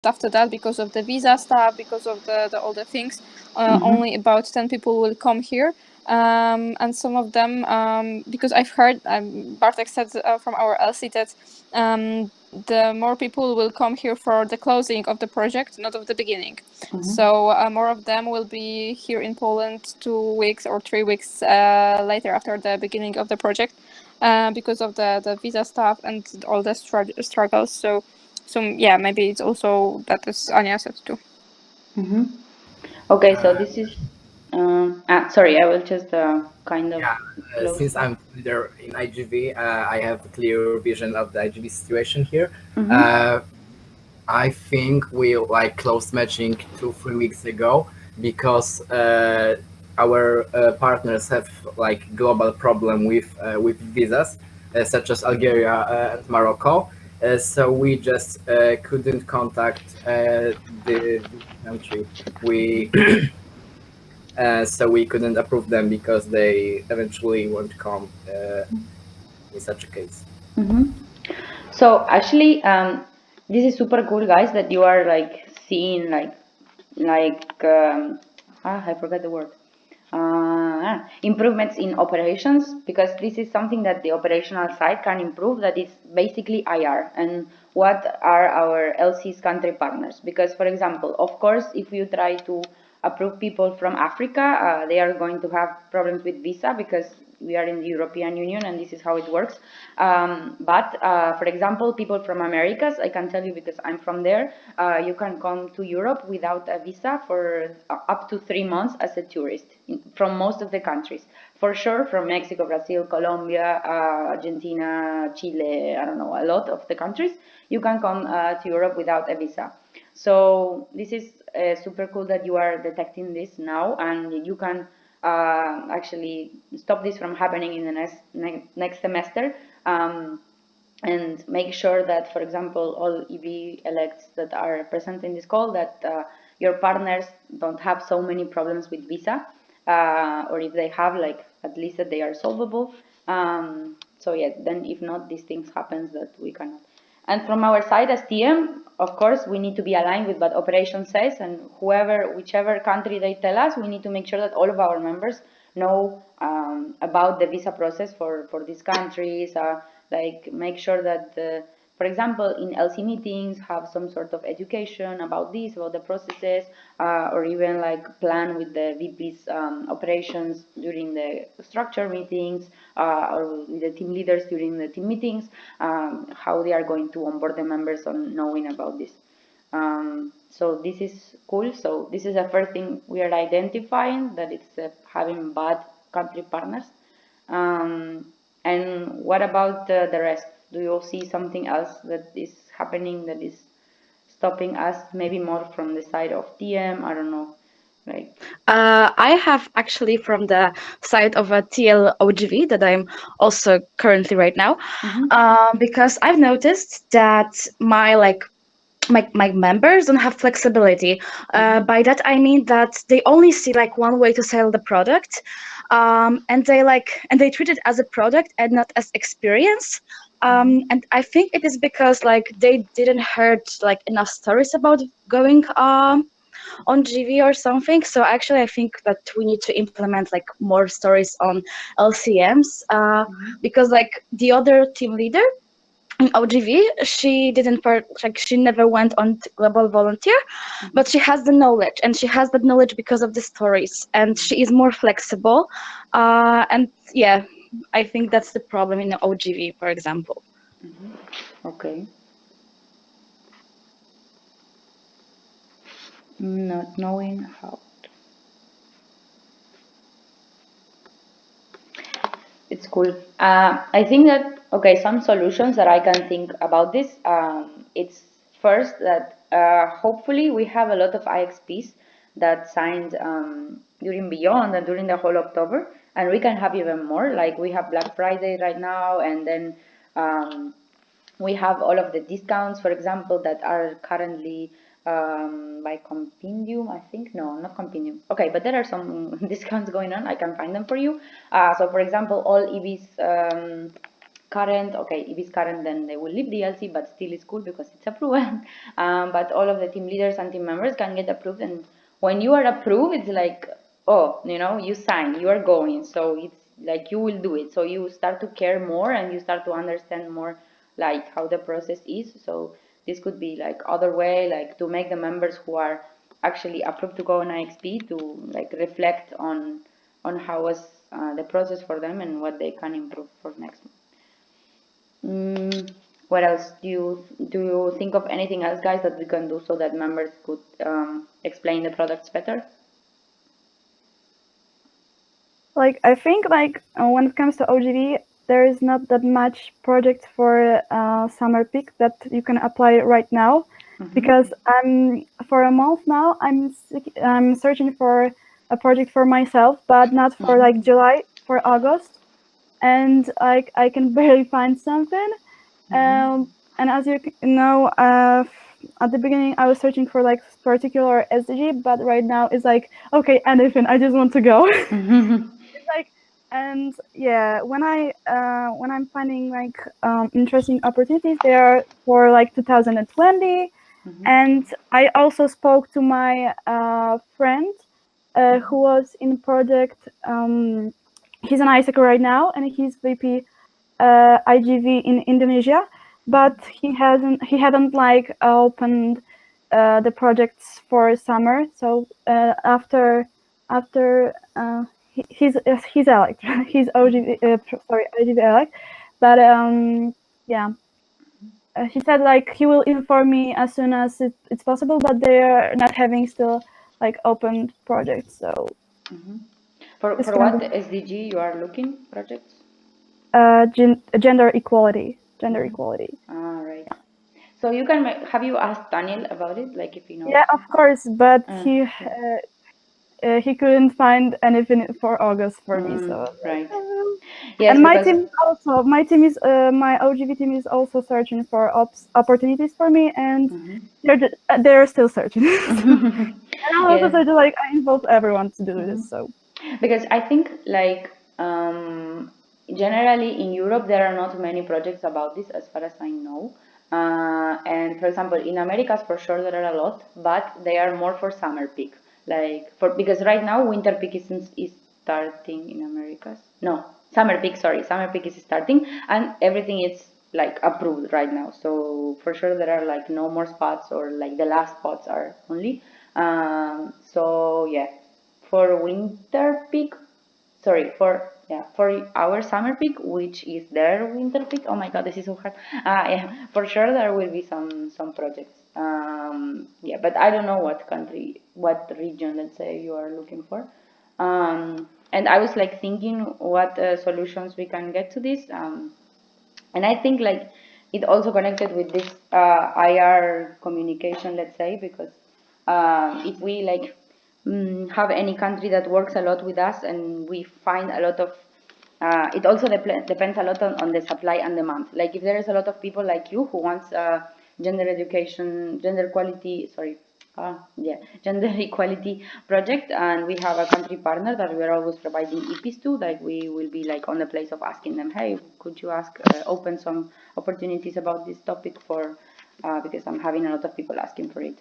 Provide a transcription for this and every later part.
after that, because of the visa stuff, because of the all the things, only about 10 people will come here. And some of them, because I've heard, Bartek said from our LC that the more people will come here for the closing of the project, not of the beginning. So more of them will be here in Poland 2 weeks or 3 weeks later after the beginning of the project, because of the visa stuff and all the struggles. So yeah, maybe it's also that, as Anya said too. Okay, so this is. Sorry, I will just kind of. Yeah, close since that. I'm leader in IGV, I have a clear vision of the IGV situation here. I think we like closed matching 2-3 weeks ago because our partners have like global problem with visas, such as Algeria and Morocco. So we just couldn't contact the country. We so we couldn't approve them because they eventually won't come in such a case. So actually, this is super cool, guys, that you are like seeing I forgot the word. Improvements in operations, because this is something that the operational side can improve. That is basically IR and what are our LC's country partners. Because, for example, of course, if you try to approve people from Africa, they are going to have problems with visa because we are in the European Union and this is how it works. But for example, people from Americas, I can tell you because I'm from there, you can come to Europe without a visa for up to 3 months as a tourist from most of the countries. For sure, from Mexico, Brazil, Colombia, Argentina, Chile, I don't know, a lot of the countries, you can come to Europe without a visa. So this is super cool that you are detecting this now, and you can actually stop this from happening in the next semester, and make sure that, for example, all EV elects that are present in this call, that your partners don't have so many problems with visa, or if they have, like, at least that they are solvable. So yeah, then if not, these things happens that we cannot. And from our side as TM, of course, we need to be aligned with what operations says, and whichever country they tell us, we need to make sure that all of our members know about the visa process for these countries. Like, make sure that, for example, in LC meetings, have some sort of education about this, about the processes, or even like plan with the VP's operations during the structure meetings, or with the team leaders during the team meetings, how they are going to onboard the members on knowing about this. So this is cool. So this is the first thing we are identifying, that it's having bad country partners. And what about the rest? Do you all see something else that is happening that is stopping us, maybe more from the side of TM? I don't know. Like, I have actually from the side of a TLOGV that I'm also currently right now, because I've noticed that my members don't have flexibility. By that I mean that they only see like one way to sell the product, and they treat it as a product and not as experience. And I think it is because like they didn't heard like enough stories about going on GV or something. So actually, I think that we need to implement like more stories on LCMs, because like the other team leader in OGV, she never went on Global Volunteer, but she has the knowledge, and she has that knowledge because of the stories, and she is more flexible. And yeah, I think that's the problem in the OGV, for example. okay. Not knowing how. It's cool. I think that, okay, some solutions that I can think about this. It's first that hopefully we have a lot of IXPs that signed during Beyond and during the whole October, and we can have even more. Like, we have Black Friday right now, and then we have all of the discounts, for example, that are currently by compendium, I think. No, not compendium. Okay, but there are some discounts going on. I can find them for you. So, for example, all EVs current, okay, if it's current, then they will leave the LC, but still it's cool because it's approved. But all of the team leaders and team members can get approved, and when you are approved, it's like, oh, you sign, you are going, so it's like you will do it. So you start to care more, and you start to understand more like how the process is. So this could be like other way, like to make the members who are actually approved to go on IXP to like reflect on how was the process for them and what they can improve for next month. What else do you think of anything else, guys, that we can do so that members could explain the products better? Like I think when it comes to OGV, there is not that much project for summer peak that you can apply right now, because for a month now I'm searching for a project for myself, but not for like July, for August, and like I can barely find something. And as you know, at the beginning I was searching for like particular SDG, but right now it's like, okay, anything, I just want to go. It's like, and yeah, when I'm finding like interesting opportunities, they are for like 2020. And I also spoke to my friend who was in project. He's an AIESEC right now, and he's VP IGV in Indonesia, but he hadn't like opened the projects for summer. So after he's elect, he's OGV, IGV elect, but yeah. He said like he will inform me as soon as it's possible, but they're not having still like opened projects. So for what SDG you are looking projects? Gender equality. Equality. All right. So you can have you asked Daniel about it, like if you know? Yeah, of course, but he couldn't find anything for August for me. So right. Yes, and my team my OGV team is also searching for opportunities for me, and they're still searching. And I'm also searching, like I involve everyone to do this. So because I think like generally in Europe there are not many projects about this as far as I know. And for example, in Americas for sure there are a lot, but they are more for summer peak. Like because right now winter peak is starting in Americas. No, summer peak. Sorry, summer peak is starting, and everything is like approved right now. So for sure there are like no more spots, or like the last spots are only. So yeah, for winter peak. Sorry, for our summer peak, which is their winter peak. Oh my god, this is so hard. Yeah, for sure there will be some projects. Yeah, but I don't know what country, what region, let's say, you are looking for. And I was like thinking what solutions we can get to this. And I think like it also connected with this IR communication, let's say, because if we like have any country that works a lot with us, and we find a lot of it also depends a lot on the supply and demand. Like if there is a lot of people like you who wants gender education, gender quality, sorry, gender equality project, and we have a country partner that we are always providing EPs to, like we will be like on the place of asking them, hey, could you open some opportunities about this topic for because I'm having a lot of people asking for it.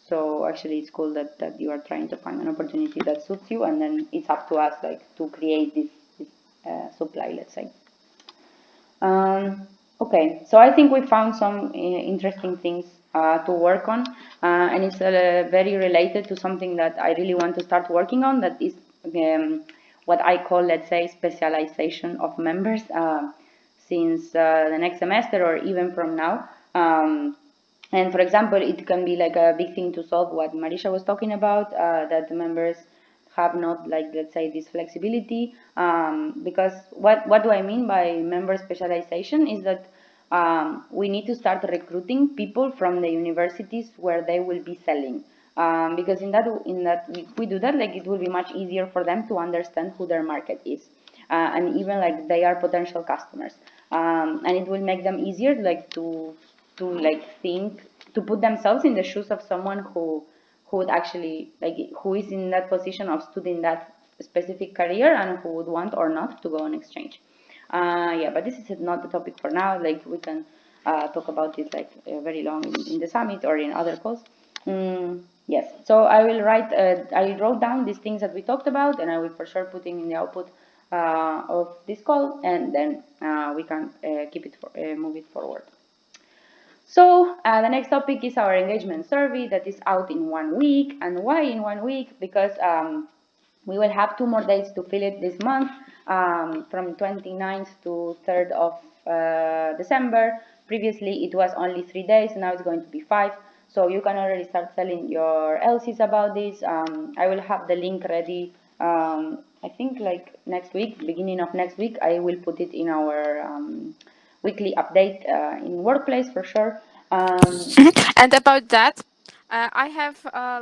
So actually it's cool that you are trying to find an opportunity that suits you, and then it's up to us like to create this supply, let's say. Okay, so I think we found some interesting things to work on, and it's very related to something that I really want to start working on, that is what I call, let's say, specialization of members since the next semester, or even from now. And for example, it can be like a big thing to solve what Marisha was talking about, that the members have not, like, let's say, this flexibility, because what do I mean by member specialization is that we need to start recruiting people from the universities where they will be selling, because in that if we do that, like, it will be much easier for them to understand who their market is, and even like they are potential customers, and it will make them easier like to like think, to put themselves in the shoes of someone who would actually, like, who is in that position of studying that specific career and who would want or not to go on exchange. Yeah, but this is not the topic for now. Like we can talk about it like very long in the summit or in other calls. Yes, so I will write. I wrote down these things that we talked about, and I will for sure putting in the output of this call, and then we can keep it move it forward. So the next topic is our engagement survey that is out in 1 week. And why in 1 week? Because we will have 2 more days to fill it this month, from 29th to 3rd of December. Previously, it was only 3 days. Now it's going to be 5. So you can already start telling your LCs about this. I will have the link ready. I think like next week, beginning of next week, I will put it in our weekly update in workplace for sure. And about that, I have,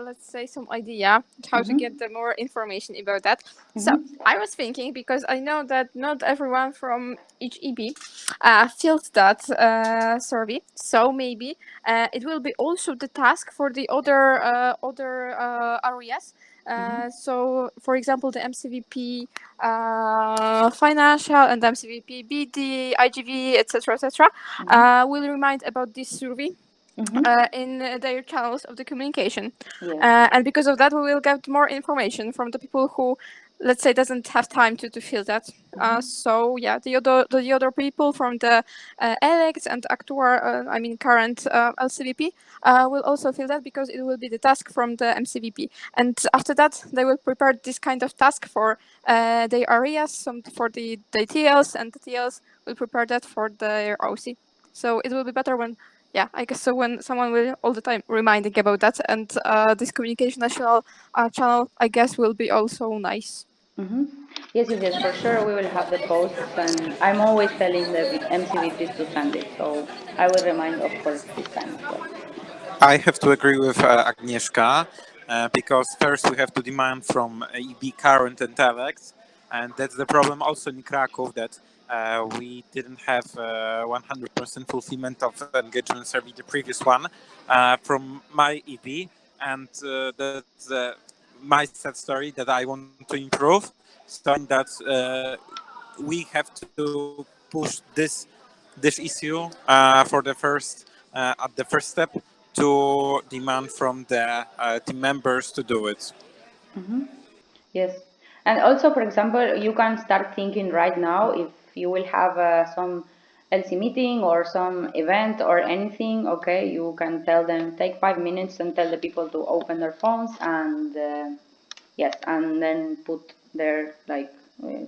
let's say, some idea how to get the more information about that. So I was thinking, because I know that not everyone from each EB filled that survey, so maybe it will be also the task for the other areas. So, for example, the MCVP financial and MCVP BD, IGV, etc., will remind about this survey in their channels of the communication. Yes. And because of that, we will get more information from the people who, let's say, doesn't have time to fill that. So yeah, the other people from the elects and current LCVP will also fill that, because it will be the task from the MCVP. And after that, they will prepare this kind of task for their areas, some for the TLs, and the TLs will prepare that for their OC. So it will be better when, yeah, I guess so, when someone will all the time reminding about that, and this communication national channel, I guess, will be also nice. Yes, yes, yes, for sure we will have the posts, and I'm always telling the MCVPs to send it, so I will remind, of course, this time as well. I have to agree with Agnieszka, because first we have to demand from EB current and elect, and that's the problem also in Krakow, that we didn't have 100% fulfillment of engagement survey, the previous one, from my EB, and that's my sad story that I want to improve. So in that we have to push this issue for the first at the first step, to demand from the team members to do it. Yes, and also, for example, you can start thinking right now if you will have some LC meeting or some event or anything. Okay, you can tell them, take 5 minutes and tell the people to open their phones, and yes, and then put their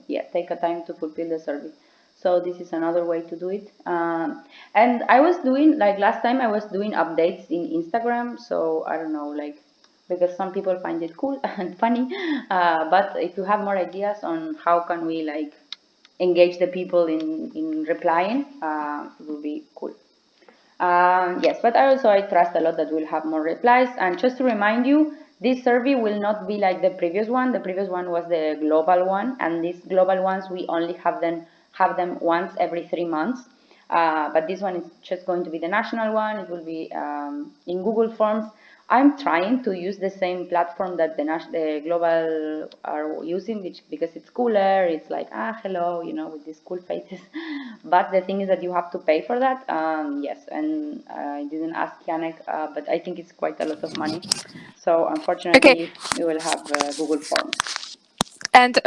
yeah, take a time to fulfill the survey. So this is another way to do it. And I was doing, like last time, I was doing updates in Instagram. So I don't know, like, because some people find it cool and funny. But if you have more ideas on how can we like engage the people in replying, it will be cool. Yes, but I trust a lot that we'll have more replies. And just to remind you, this survey will not be like the previous one. The previous one was the global one, and these global ones we only have them once every 3 months. But this one is just going to be the national one. It will be in Google Forms. I'm trying to use the same platform that the global are using, because it's cooler. It's like, hello, with these cool faces. But the thing is that you have to pay for that. Yes, and I didn't ask Janek, but I think it's quite a lot of money. So unfortunately, we will have Google Forms. And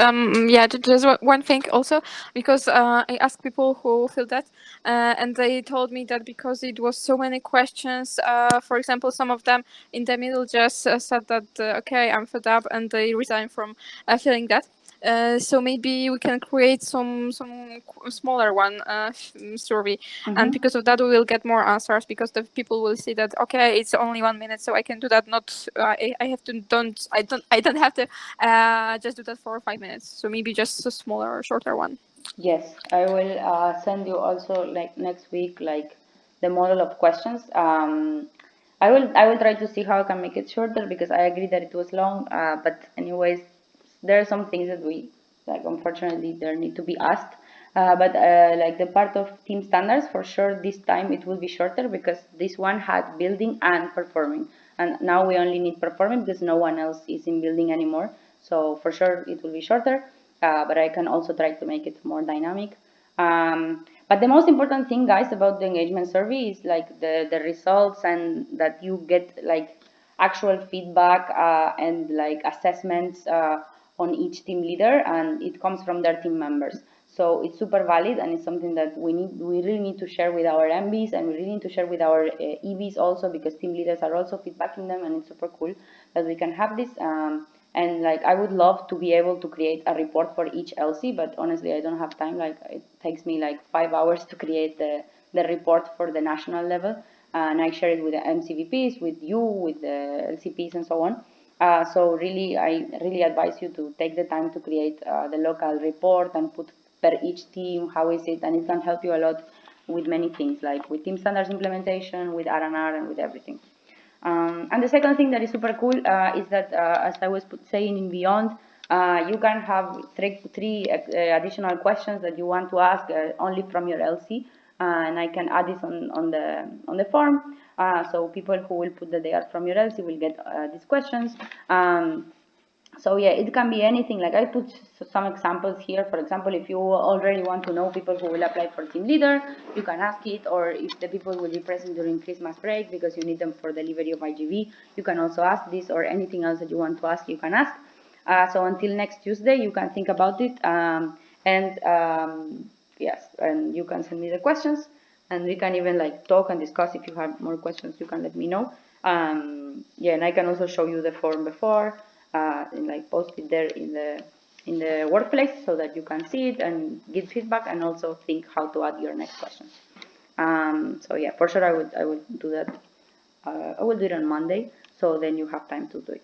yeah, there's one thing also, because I asked people who filled that, and they told me that because it was so many questions, for example, some of them in the middle just said that okay, I'm fed up, and they resigned from filling that. So maybe we can create some smaller one survey, and because of that we will get more answers, because the people will see that okay, it's only 1 minute, so I can do that. Not I have to I don't have to just do that for 5 minutes. So maybe just a smaller, shorter one. Yes, I will send you also like next week, like the model of questions. I will try to see how I can make it shorter, because I agree that it was long. But anyways, there are some things that we like. Unfortunately, there need to be asked. But like the part of team standards, for sure, this time it will be shorter, because this one had building and performing, and now we only need performing because no one else is in building anymore. So for sure, it will be shorter. But I can also try to make it more dynamic. But the most important thing, guys, about the engagement survey is like the results, and that you get like actual feedback and like assessments on each team leader, and it comes from their team members. So it's super valid, and it's something that we really need to share with our MBs, and we really need to share with our EBs also, because team leaders are also feedbacking them, and it's super cool that we can have this. And like I would love to be able to create a report for each LC, but honestly I don't have time. Like it takes me like 5 hours to create the report for the national level, and I share it with the MCVPs, with you, with the LCPs, and so on. So really, I really advise you to take the time to create the local report and put per each team how is it, and it can help you a lot with many things, like with team standards implementation, with R&R, and with everything. And the second thing that is super cool is that, as I was saying in Beyond, you can have three additional questions that you want to ask only from your LC, and I can add this on the form. So people who will put that they are from your LC will get these questions. So yeah, it can be anything. Like I put some examples here. For example, if you already want to know people who will apply for team leader, you can ask it. Or if the people will be present during Christmas break because you need them for delivery of IGV, you can also ask this, or anything else that you want to ask, you can ask. So until next Tuesday, you can think about it. Yes, and you can send me the questions, and we can even like talk and discuss. If you have more questions, you can let me know. Yeah, and I can also show you the form before. And like post it there in the workplace so that you can see it and give feedback, and also think how to add your next question. So yeah, for sure I would do that. I will do it on Monday, so then you have time to do it.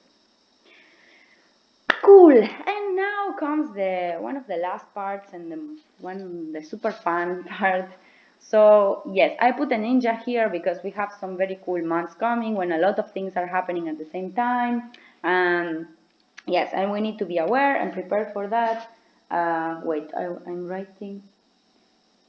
Cool. And now comes one of the last parts, and the super fun part. So yes, I put a ninja here because we have some very cool months coming when a lot of things are happening at the same time. Yes, and we need to be aware and prepare for that. Wait, I'm writing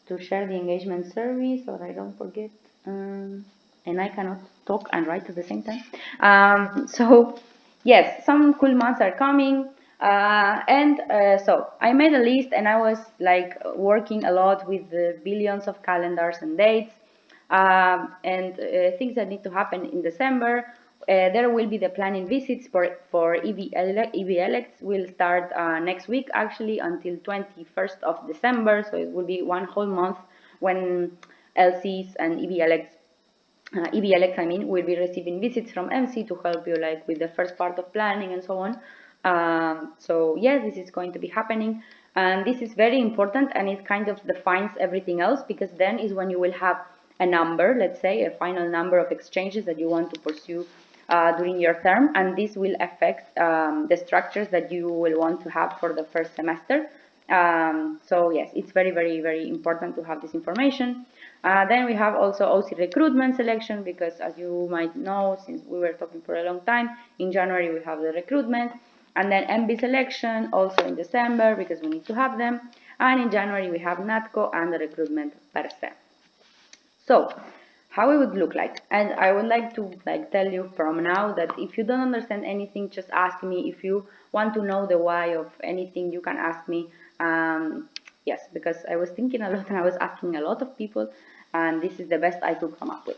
to share the engagement survey so that I don't forget. And I cannot talk and write at the same time. So yes, some cool months are coming. So I made a list, and I was like working a lot with the billions of calendars and dates, and things that need to happen in December. There will be the planning visits for EV elects will start next week, actually, until 21st of December. So it will be one whole month when LCs and EV elects, I mean, will be receiving visits from MC to help you like with the first part of planning and so on. So yes, this is going to be happening, and this is very important, and it kind of defines everything else, because then is when you will have a number, let's say a final number of exchanges that you want to pursue during your term, and this will affect the structures that you will want to have for the first semester. So yes, it's very, very, very important to have this information. Then we have also OC recruitment selection, because as you might know, since we were talking for a long time, in January we have the recruitment, and then MB selection also in December, because we need to have them, and in January we have NATCO and the recruitment per se. So how it would look like, and I would like to like tell you from now that if you don't understand anything, just ask me. If you want to know the why of anything, you can ask me. Yes, because I was thinking a lot and I was asking a lot of people, and this is the best I could come up with.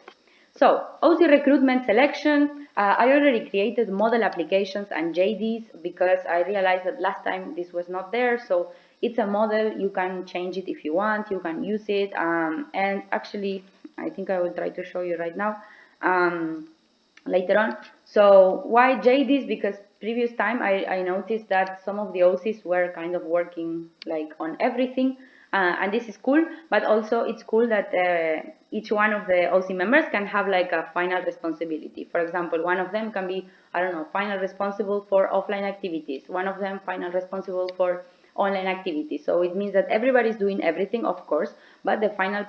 So OC recruitment selection, I already created model applications and JDs because I realized that last time this was not there. So it's a model, you can change it if you want, you can use it, and actually I think I will try to show you right now later on. So why JDs? Because previous time I noticed that some of the OCs were kind of working like on everything, and this is cool, but also it's cool that each one of the OC members can have like a final responsibility. For example, one of them can be, I don't know, final responsible for offline activities, one of them final responsible for online activities. So it means that everybody is doing everything, of course, but the final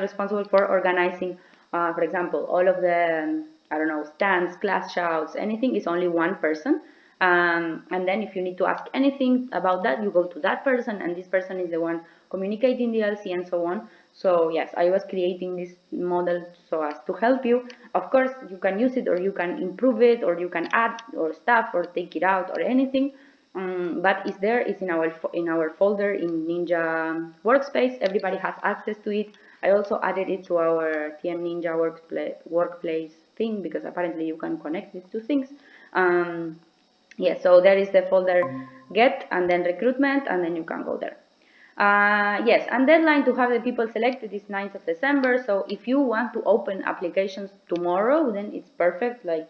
responsible for organizing, for example, all of the I don't know, stands, class shouts, anything, is only one person. And then if you need to ask anything about that, you go to that person, and this person is the one communicating the LC and so on. So yes, I was creating this model so as to help you. Of course, you can use it, or you can improve it, or you can add or stuff or take it out or anything. but it's there. It's in our folder in Ninja Workspace. Everybody has access to it. I also added it to our TM Ninja workplace thing because apparently you can connect these two things. Yeah, so there is the folder get and then recruitment, and then you can go there. Yes, and deadline to have the people selected is 9th of December. So if you want to open applications tomorrow, then it's perfect. Like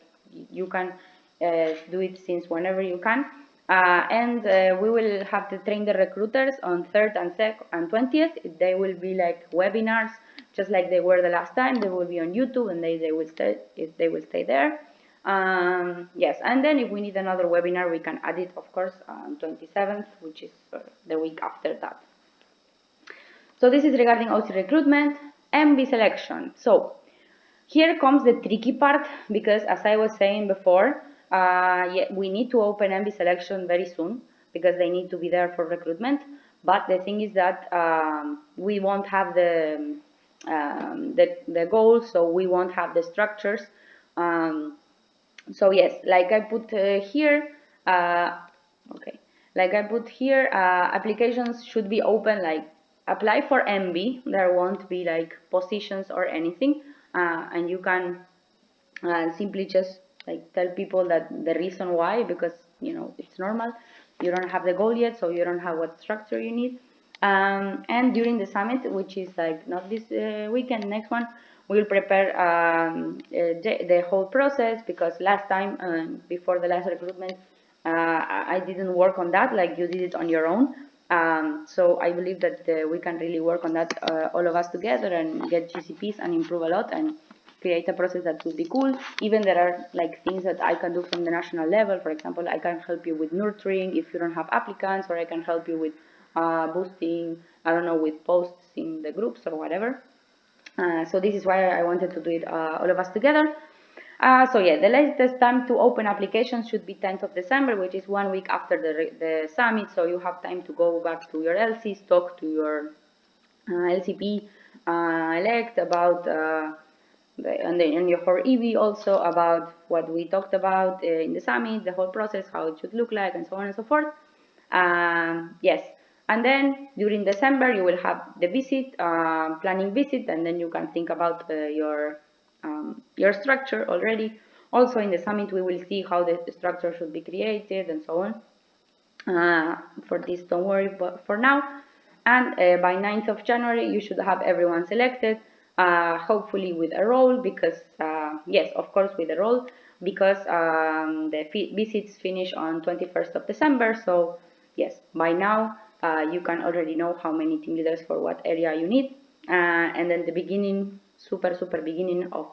you can do it since whenever you can. We will have to train the recruiters on 3rd and 20th. They will be like webinars, just like they were the last time. They will be on YouTube, and they will stay there. Yes, and then if we need another webinar, we can add it, of course, on 27th, which is the week after that. So this is regarding OC recruitment. MB selection. So here comes the tricky part, because as I was saying before, we need to open MB selection very soon because they need to be there for recruitment. But the thing is that we won't have the goals, so we won't have the structures. So yes, like I put here, okay, like I put here, applications should be open, like apply for MB. There won't be like positions or anything, and you can simply just like tell people that the reason why, because you know it's normal. You don't have the goal yet, so you don't have what structure you need. And during the summit, which is like not this weekend, next one, we'll prepare the whole process, because last time, before the last recruitment, I didn't work on that like you did it on your own. So I believe that we can really work on that, all of us together, and get GCPs and improve a lot and create a process that would be cool. Even there are like things that I can do from the national level. For example, I can help you with nurturing if you don't have applicants, or I can help you with boosting, I don't know, with posts in the groups or whatever. So this is why I wanted to do it all of us together. So yeah, the latest time to open applications should be 10th of December, which is 1 week after the summit. So you have time to go back to your LCs, talk to your LCP elect about and your EV also about what we talked about in the summit, the whole process, how it should look like, and so on and so forth. Yes, and then during December you will have the visit, planning visit, and then you can think about your structure already. Also in the summit we will see how the structure should be created and so on. For this, don't worry, but for now. And by 9th of January you should have everyone selected, hopefully with a role, because yes, of course with a role, because the visits finish on 21st of December. So yes, by now you can already know how many team leaders for what area you need, and then the beginning, super beginning of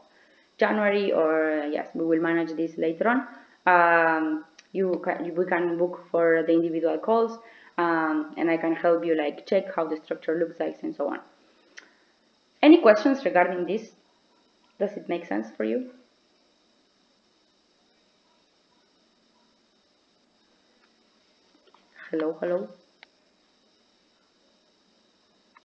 January, or yes, we will manage this later on. We can book for the individual calls, and I can help you like check how the structure looks like and so on. Any questions regarding this? Does it make sense for you? Hello.